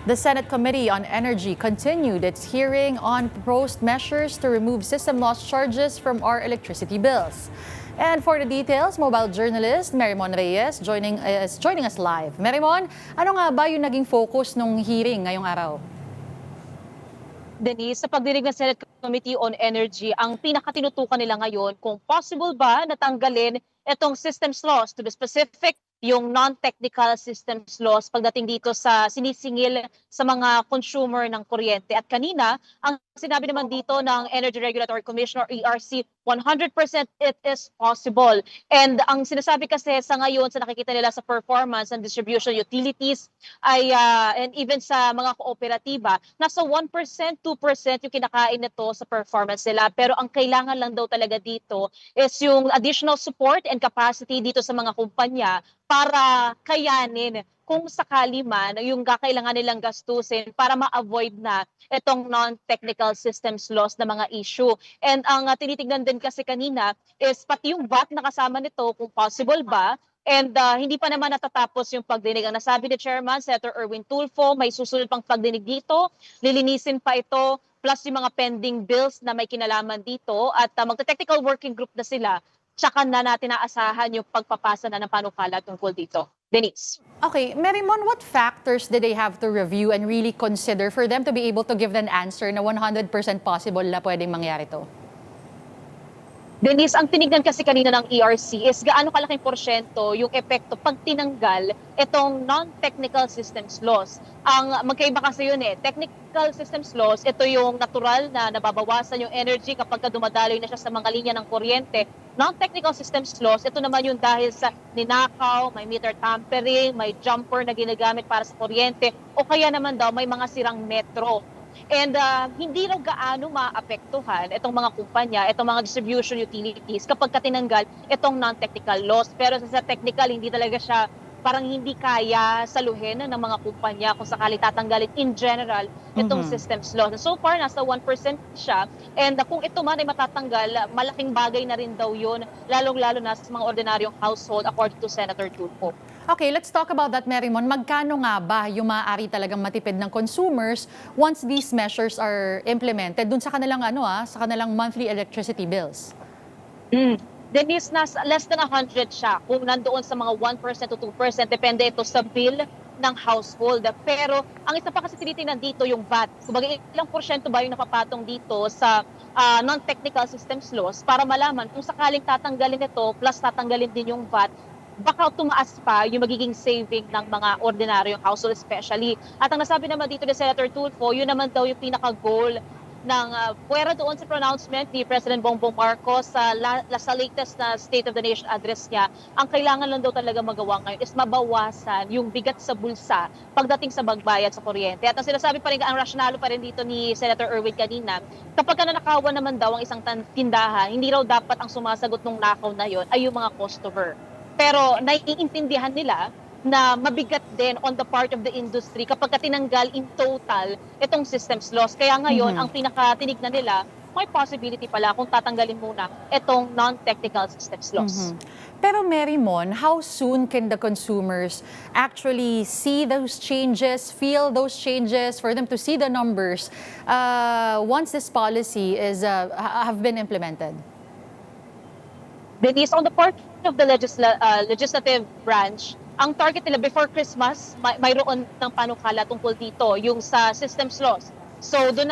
The Senate Committee on Energy continued its hearing on proposed measures to remove system loss charges from our electricity bills. And for the details, mobile journalist Merimon Reyes joining us live. Merimon, ano nga ba yung naging focus ng hearing ngayong araw? Denise, sa pagdinig ng Senate Committee on Energy, ang pinakatinutukan nila ngayon kung possible ba natanggalin itong systems laws, to be specific, yung non-technical systems laws pagdating dito sa sinisingil sa mga consumer ng kuryente. At kanina, ang sinabi naman dito ng Energy Regulatory Commission or ERC, 100% it is possible. And ang sinasabi kasi sa ngayon sa nakikita nila sa performance and distribution utilities ay and even sa mga kooperatiba, nasa 1%, 2% yung kinakain nito sa performance nila. Pero ang kailangan lang daw talaga dito is yung additional support and capacity dito sa mga kumpanya para kayanin kung sakali man yung kakailangan nilang gastusin para ma-avoid na itong non-technical systems loss na mga issue. And ang tinitignan din kasi kanina is pati yung VAT na kasama nito kung possible ba. And hindi pa naman natatapos yung pagdinig. Ang nasabi ni Chairman, Senator Erwin Tulfo, may susunod pang pagdinig dito, lilinisin pa ito, plus yung mga pending bills na may kinalaman dito at magta-technical working group na sila. Tsaka na natin naasahan yung pagpapasa na ng panukala tungkol dito. Denise. Okay, Merimon, what factors did they have to review and really consider for them to be able to give an answer na 100% possible na pwedeng mangyari to? Denise, ang tinignan kasi kanina ng ERC is gaano kalaking porsyento yung epekto pag tinanggal itong non-technical systems loss. Ang magkaiba kasi yun technical systems loss, ito yung natural na nababawasan yung energy kapag dumadaloy na siya sa mga linya ng kuryente. Non-technical systems loss, ito naman yung dahil sa ninakaw, may meter tampering, may jumper na ginagamit para sa kuryente, o kaya naman daw may mga sirang metro. And hindi raw gaano maapektuhan itong mga kumpanya, itong mga distribution utilities kapag katinanggal itong non-technical loss. Pero sa technical, hindi talaga siya parang hindi kaya saluhin ng mga kumpanya kung sakali tatanggalin in general itong systems loss. So far, nasa 1% siya. And kung ito man ay matatanggal, malaking bagay na rin daw yun, lalong-lalo na sa mga ordinaryong household according to Senator Tulfo. Okay, let's talk about that, Merimon. Magkano nga ba yung maaari talagang matipid ng consumers once these measures are implemented dun sa kanilang sa kanilang monthly electricity bills? Denise, less than 100 siya kung nandoon sa mga 1% to 2%, depende ito sa bill ng household. Pero ang isa pa kasi tinitingnan dito yung VAT. Kumbaga ilang porsyento ba yung napapatong dito sa non-technical systems loss para malaman kung sakaling tatanggalin ito plus tatanggalin din yung VAT, baka tumaas pa yung magiging saving ng mga ordinaryong household especially. At ang nasabi naman dito ni Senator Tulfo, yun naman daw yung pinaka-goal ng puwera doon sa pronouncement ni President Bongbong Marcos sa latest na State of the Nation address niya. Ang kailangan lang daw talaga magawa ngayon is mabawasan yung bigat sa bulsa pagdating sa magbayad sa kuryente. At ang sinasabi pa rin, ang rasyonalo pa rin dito ni Senator Erwin kanina, kapag nanakawan naman daw ang isang tindahan, hindi raw dapat ang sumasagot ng nakaw na yon ay yung mga customer. Pero naiintindihan nila na mabigat din on the part of the industry kapag tinanggal in total itong systems loss. Kaya ngayon, ang pinakatinignan nila, may possibility pala kung tatanggalin muna itong non-technical systems loss. Pero Merimon, how soon can the consumers actually see those changes, feel those changes, for them to see the numbers once this policy is have been implemented? Denise, on the part of the legislative branch, ang target nila before Christmas, mayroon ng panukala tungkol dito, yung sa systems loss. So doon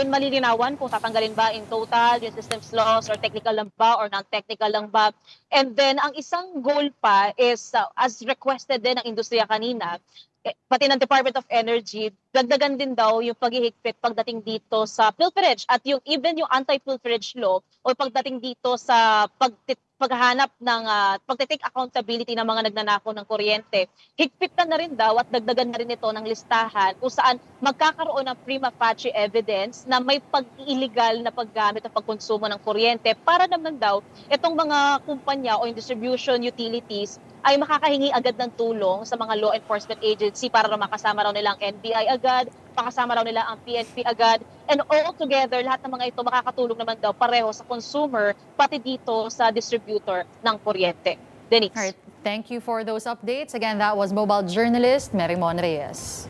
malilinawan kung tatanggalin ba in total yung systems loss or technical lang ba or non-technical lang ba. And then ang isang goal pa is as requested din ng industriya kanina, pati ng Department of Energy, dagdagan din daw yung paghihigpit pagdating dito sa pilferage at even yung anti-pilferage law o pagdating dito sa paghahanap ng pagtitake accountability ng mga nagnanakaw ng kuryente. Higpitan na rin daw at dagdagan na rin ito ng listahan kung saan magkakaroon ng prima facie evidence na may pag-illegal na paggamit o pagkonsumo ng kuryente para naman daw itong mga kumpanya o distribution utilities ay makakahingi agad ng tulong sa mga law enforcement agency para makasama raw nila ang NBI agad, makasama raw nila ang PNP agad, and all together, lahat ng mga ito makakatulong naman daw pareho sa consumer, pati dito sa distributor ng kuryente. Denise. All right, thank you for those updates. Again, that was mobile journalist Merimon Reyes.